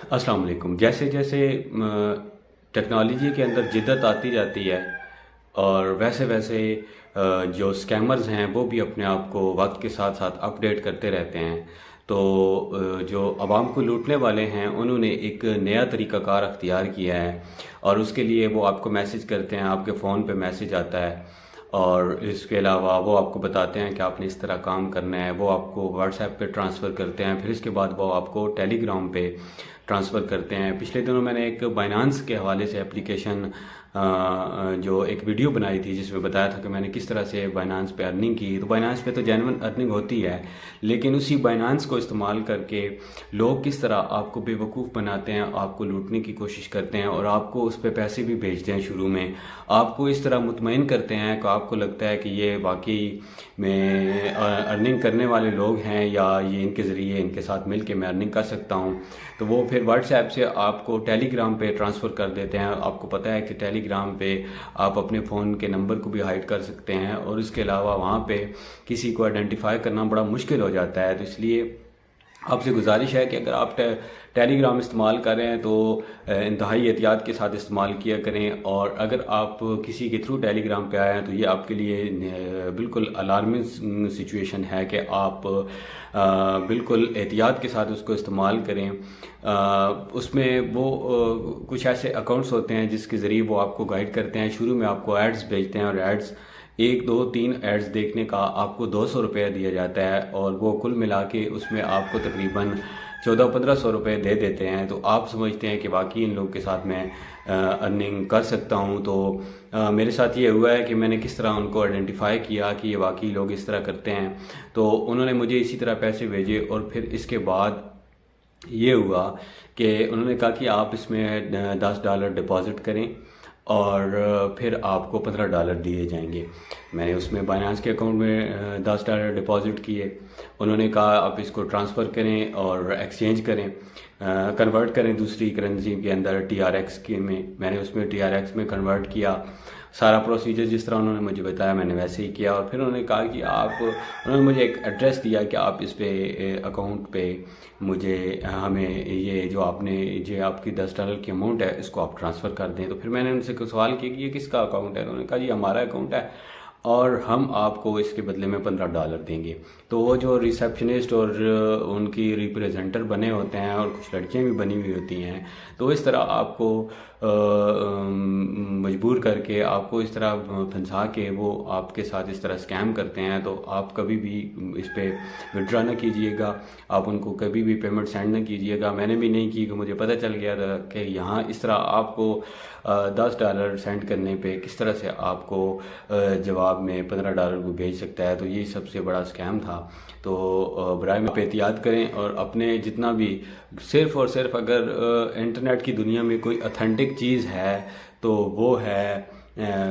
अस्सलाम वालेकुम। जैसे जैसे टेक्नोलॉजी के अंदर जिद्दत आती जाती है और वैसे वैसे जो स्कैमर्स हैं वो भी अपने आप को वक्त के साथ साथ अपडेट करते रहते हैं। तो जो आवाम को लूटने वाले हैं उन्होंने एक नया तरीक़ाकार अख्तियार किया है और उसके लिए वो आपको मैसेज करते हैं, आपके फ़ोन पे मैसेज आता है और इसके अलावा वो आपको बताते हैं कि आपने इस तरह काम करना है। वो आपको व्हाट्सएप पे ट्रांसफ़र करते हैं, फिर इसके बाद वो आपको टेलीग्राम पे ट्रांसफ़र करते हैं। पिछले दिनों मैंने एक बाइनांस के हवाले से एप्लीकेशन जो एक वीडियो बनाई थी जिसमें बताया था कि मैंने किस तरह से बाइनांस पे अर्निंग की। तो बाइनांस पे तो जेन्युइन अर्निंग होती है, लेकिन उसी बाइनांस को इस्तेमाल करके लोग किस तरह आपको बेवकूफ़ बनाते हैं, आपको लूटने की कोशिश करते हैं और आपको उस पर पैसे भी भेजते हैं। शुरू में आपको इस तरह मुतमईन करते हैं कि आपको लगता है कि ये वाकई में अर्निंग करने वाले लोग हैं या ये इनके ज़रिए इनके साथ मिल के मैं अर्निंग कर सकता हूँ। तो वो फिर व्हाट्सएप से आपको टेलीग्राम पे ट्रांसफ़र कर देते हैं। आपको पता है कि टेलीग्राम पे आप अपने फ़ोन के नंबर को भी हाइड कर सकते हैं और इसके अलावा वहाँ पे किसी को आइडेंटिफाई करना बड़ा मुश्किल हो जाता है। तो इसलिए आपसे गुजारिश है कि अगर आप टेलीग्राम इस्तेमाल कर रहे हैं तो इंतहाई एहतियात के साथ इस्तेमाल किया करें। और अगर आप किसी के थ्रू टेलीग्राम पे आए हैं तो ये आपके लिए बिल्कुल अलार्मिंग सिचुएशन है कि आप बिल्कुल एहतियात के साथ उसको इस्तेमाल करें। उसमें वो कुछ ऐसे अकाउंट्स होते हैं जिसके ज़रिए वो आपको गाइड करते हैं। शुरू में आपको एड्स भेजते हैं और एड्स 1, 2, 3 एड्स देखने का आपको 200 रुपये दिया जाता है और वो कुल मिला के उसमें आपको तकरीबन 1400-1500 रुपये दे देते हैं। तो आप समझते हैं कि वाकई इन लोगों के साथ मैं अर्निंग कर सकता हूं। तो मेरे साथ ये हुआ है कि मैंने किस तरह उनको आइडेंटिफाई किया कि ये वाकई लोग इस तरह करते हैं। तो उन्होंने मुझे इसी तरह पैसे भेजे और फिर इसके बाद ये हुआ कि उन्होंने कहा कि आप इसमें $10 डिपॉज़िट करें और फिर आपको $15 दिए जाएंगे। मैंने उसमें बाइनांस के अकाउंट में $10 डिपॉज़िट किए। उन्होंने कहा आप इसको ट्रांसफ़र करें और एक्सचेंज करें, कन्वर्ट करें दूसरी करेंसी के अंदर TRX के में। मैंने उसमें TRX में कन्वर्ट किया। सारा प्रोसीजर जिस तरह उन्होंने मुझे बताया मैंने वैसे ही किया और फिर उन्होंने कहा कि उन्होंने मुझे एक एड्रेस दिया कि आप इस पे अकाउंट पे मुझे हमें ये जो आपकी $10 की अमाउंट है इसको आप ट्रांसफ़र कर दें। तो फिर मैंने उनसे सवाल किया कि ये किसका अकाउंट है। उन्होंने कहा जी हमारा अकाउंट है और हम आपको इसके बदले में $15 देंगे। तो वो जो रिसेप्शनिस्ट और उनकी रिप्रेजेंटर बने होते हैं और कुछ लड़कियां भी बनी हुई होती हैं, तो इस तरह आपको मजबूर करके आपको इस तरह फंसा के वो आपके साथ इस तरह स्कैम करते हैं। तो आप कभी भी इस पर विड्रॉ ना कीजिएगा, आप उनको कभी भी पेमेंट सेंड ना कीजिएगा। मैंने भी नहीं की कि मुझे पता चल गया था कि यहाँ इस तरह आपको $10 सेंड करने पे किस तरह से आपको जवाब में $15 को भेज सकता है। तो ये सबसे बड़ा स्कैम था। तो बराए में एहतियात करें और अपने जितना भी सिर्फ़ और सिर्फ अगर इंटरनेट की दुनिया में कोई ऑथेंटिक चीज़ है तो वो है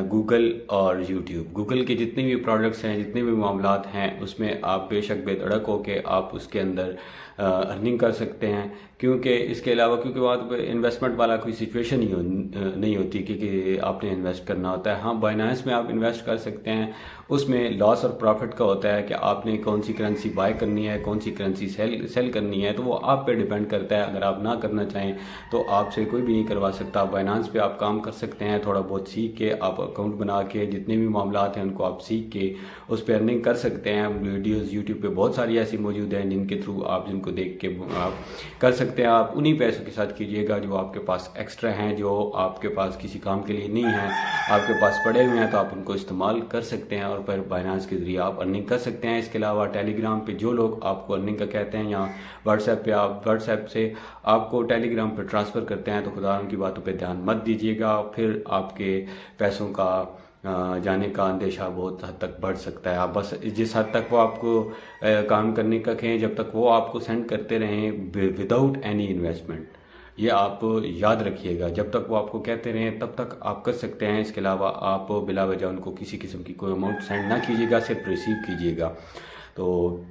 गूगल और यूट्यूब। गूगल के जितने भी प्रोडक्ट्स हैं, जितने भी मामलात हैं, उसमें आप बेशक बेधड़क हो के आप उसके अंदर अर्निंग कर सकते हैं। क्योंकि इसके अलावा क्योंकि वहाँ पर इन्वेस्टमेंट वाला कोई सिचुएशन ही नहीं होती कि आपने इन्वेस्ट करना होता है। हाँ, बाइनांस में आप इन्वेस्ट कर सकते हैं, उसमें लॉस और प्रॉफिट का होता है कि आपने कौन सी करेंसी बाय करनी है, कौन सी करेंसी सेल करनी है, तो वो आप पे डिपेंड करता है। अगर आप ना करना चाहें तो आपसे कोई भी नहीं करवा सकता। बाइनांस पे आप काम कर सकते हैं, थोड़ा बहुत सीख के आप अकाउंट बना के जितने भी मामलात हैं उनको आप सीख के उस पर अर्निंग कर सकते हैं। वीडियोज़ यूट्यूब पर बहुत सारी ऐसी मौजूद हैं जिनके थ्रू आप जिनको देख के आप कर सकते हैं। आप उन्हीं पैसों के साथ कीजिएगा जो आपके पास एक्स्ट्रा हैं, जो आपके पास किसी काम के लिए नहीं है, आपके पास पड़े हुए हैं, तो आप उनको इस्तेमाल कर सकते हैं और फिर बाइनांस के ज़रिए आप अर्निंग कर सकते हैं। इसके अलावा टेलीग्राम पे जो लोग आपको अर्निंग का कहते हैं या व्हाट्सएप पे आप व्हाट्सएप से आपको टेलीग्राम पे ट्रांसफ़र करते हैं, तो खुदा उनकी बातों पे ध्यान मत दीजिएगा। फिर आपके पैसों का जाने का अंदेशा बहुत हद तक बढ़ सकता है। आप बस जिस हद तक वो आपको काम करने का कहें, जब तक वो आपको सेंड करते रहें विदाउट एनी इन्वेस्टमेंट, ये आप याद रखिएगा। जब तक वो आपको कहते रहें तब तक आप कर सकते हैं। इसके अलावा आप बिला वजह उनको किसी किस्म की कोई अमाउंट सेंड ना कीजिएगा, सिर्फ रिसीव कीजिएगा। तो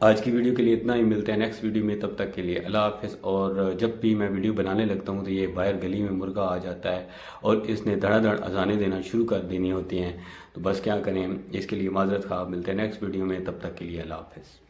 आज की वीडियो के लिए इतना ही। मिलते हैं नेक्स्ट वीडियो में, तब तक के लिए अल्लाह हाफ़िज़। और जब भी मैं वीडियो बनाने लगता हूँ तो ये बाहर गली में मुर्गा आ जाता है और इसने धड़ाधड़ अजानें देना शुरू कर देनी होती हैं। तो बस क्या करें, इसके लिए माजरत खा। मिलते हैं नेक्स्ट वीडियो में, तब तक के लिए अल्लाह हाफ़िज़।